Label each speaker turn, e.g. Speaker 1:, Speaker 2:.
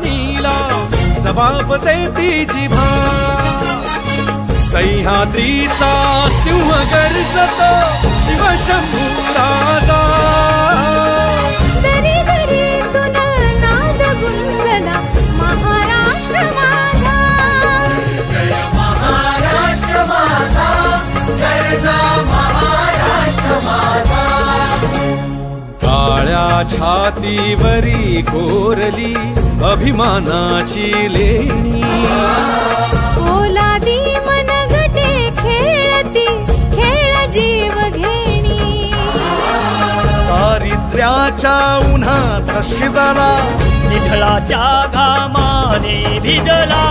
Speaker 1: नीला सभापते ती जिभा सह्याद्रीचा सिंह गर्जतो शिवशंभू राजा
Speaker 2: दरी दरीतून नाद गुंजला महाराष्ट्र माझा
Speaker 3: जय महाराष्ट्र माझा गर्जा महाराष्ट्र माझा
Speaker 1: काळ्या छातीवरी कोरली अभिमानाची लेणी
Speaker 2: ओलादी मनगटे खेळती खेळ जीव घेणी
Speaker 4: दारिद्र्याच्या उन्हात शिजला
Speaker 5: निधळाच्या घामाने भिजला